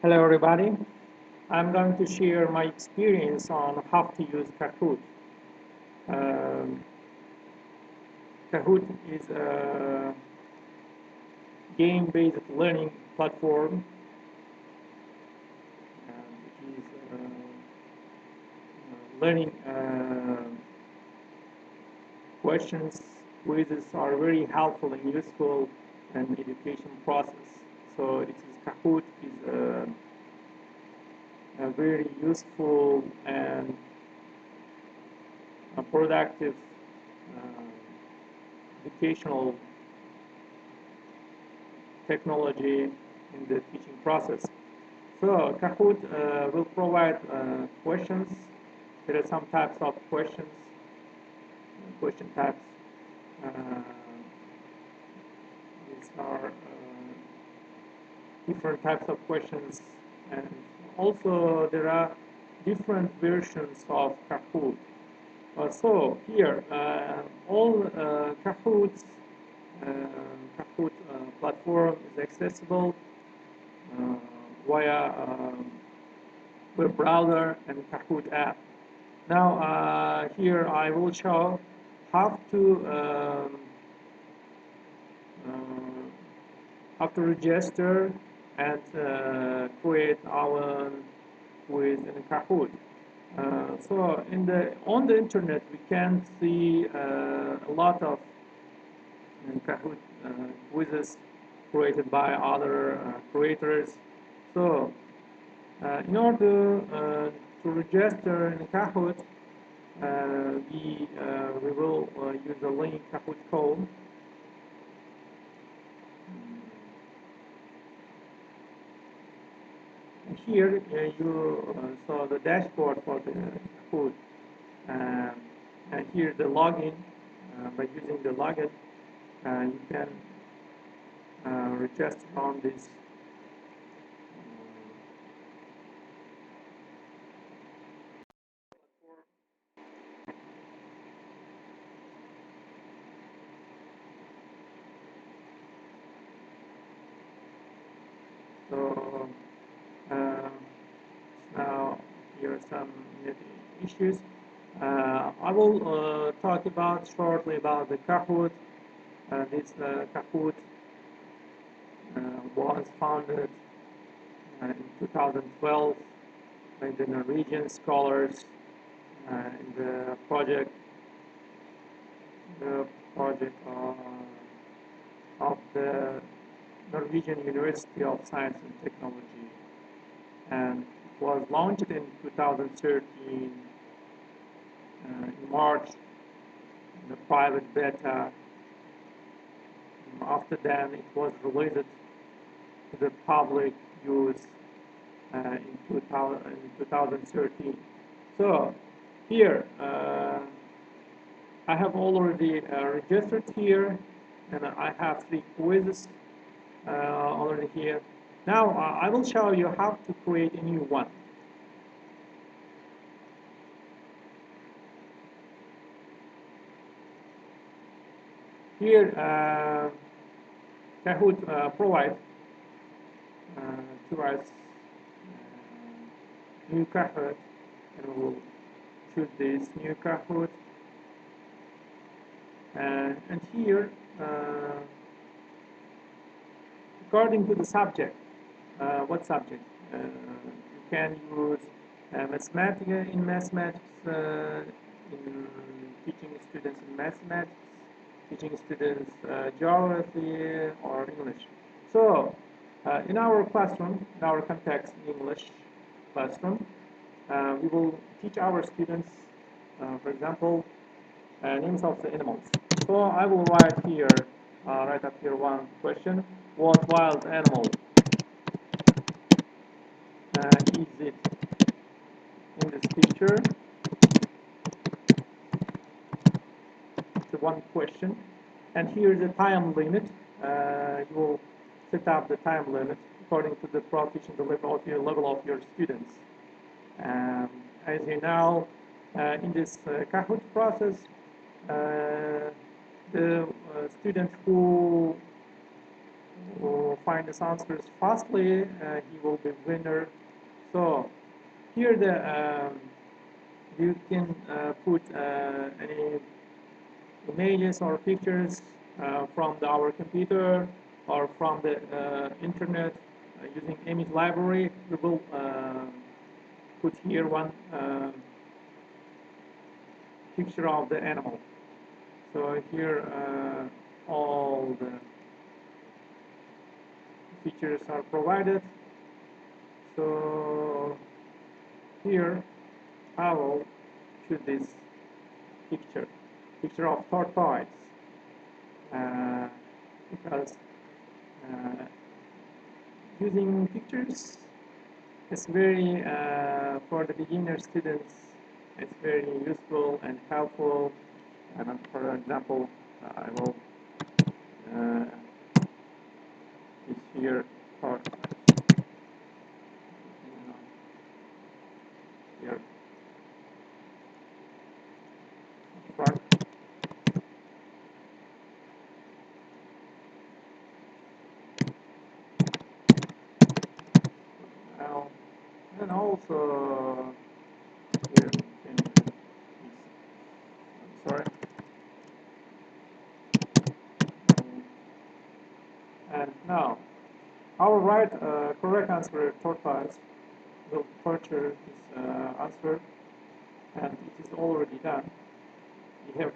Hello everybody. I'm going to share my experience on how to use Kahoot. Um, Kahoot is a game-based learning platform which is learning questions, quizzes are very helpful and useful in education process. So it is Kahoot is a very useful and a productive educational technology in the teaching process. So Kahoot will provide questions. There are some types of questions, question types. Uh, these are different types of questions, and also there are different versions of Kahoot. So here, all Kahoot's Kahoot platform is accessible uh, via web browser and Kahoot app. Now here I will show how to uh, how to register and create our quiz in Kahoot. So on the internet we can see a lot of Kahoot quizzes created by other creators. So in order to register in Kahoot, we will use a link Kahoot code. And here you saw the dashboard for the Kahoot, and here the login. By using the login, you can register on this. So uh, now here are some issues. I will talk about shortly about the Kahoot. This Kahoot was founded in 2012 by the Norwegian scholars in the project of the Norwegian University of Science and Technology, and it was launched in 2013 in March in the private beta. After that, it was released to the public use in 2013. So here, I have already registered here, and I have 3 quizzes already here. Now I will show you how to create a new one. Here, Kahoot provides to us new Kahoot, and we'll choose this new Kahoot. And here, according to the subject, what subject? You can use mathematics in mathematics, in teaching students in mathematics, teaching students geography or English. So in our classroom, in our context English classroom, we will teach our students, for example, names of the animals. So I will write up here one question. What wild animal is it in this picture? It's one question. And here is the time limit. You will set up the time limit according to the proficiency level of your students. As you know, in this Kahoot process, the students who find the answers fastly, he will be winner. So here you can put any images or pictures from our computer or from the internet using image library. We will put here one picture of the animal. So here all the features are provided. So here I will choose this picture of tortoise, because using pictures is very for the beginner students. It's very useful and helpful. And for example, I will use here tortoise. Here front. Now, and also here can use, sorry. And now, our correct answer, tortoise, will torture this answer, and it is already done. We have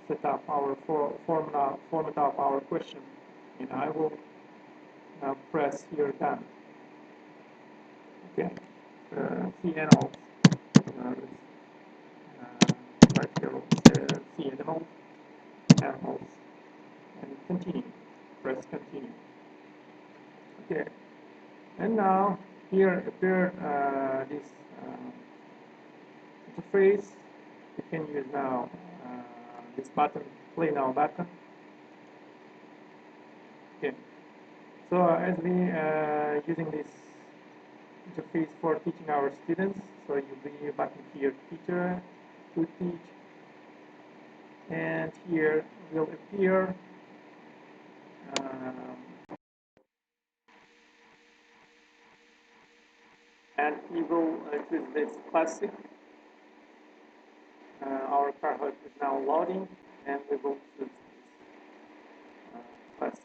set up our format of our question, and I will now press here done. Okay, see animals. Right here, see animals, and continue. Press continue. Okay, and now here appear this interface. You can use now this button, play now button. Okay, so as we using this interface for teaching our students, so you be button here, teacher, to teach, and here will appear and we will choose this classic. Our Kahoot is now loading, and we will choose this classic.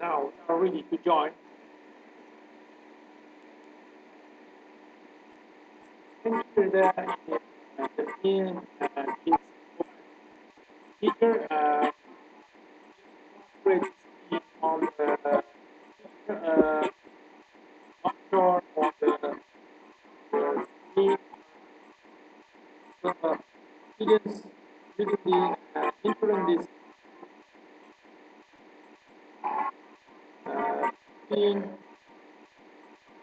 Now we are ready to join. And here the team is teacher. Concentrate on the monitor or the screen. So students using the entering this screen,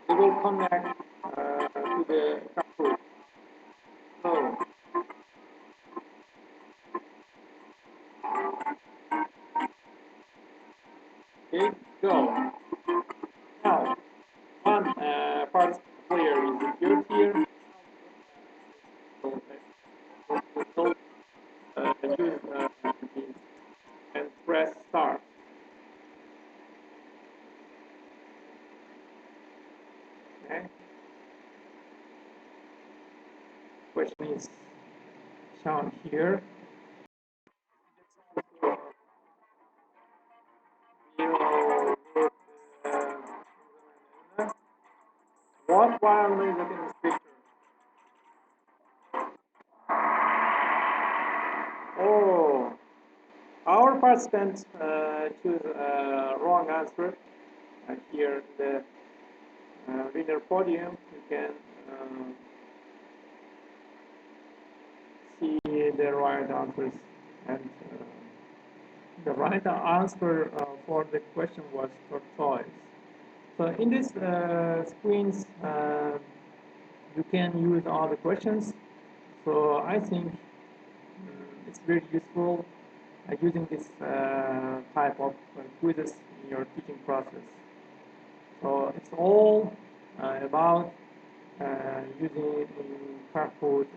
they will connect to the Kahoot. So okay, go. Now one participant player is appeared here. Will use this and press start. Okay. Question is shown here. What while music in this picture? Oh, our participants choose wrong answer. Here the winner podium, you can see the right answers, and the right answer for the question was tortoise. So in these screens, you can use all the questions. So I think it's very useful using this type of quizzes in your teaching process. So it's all about using Kahoot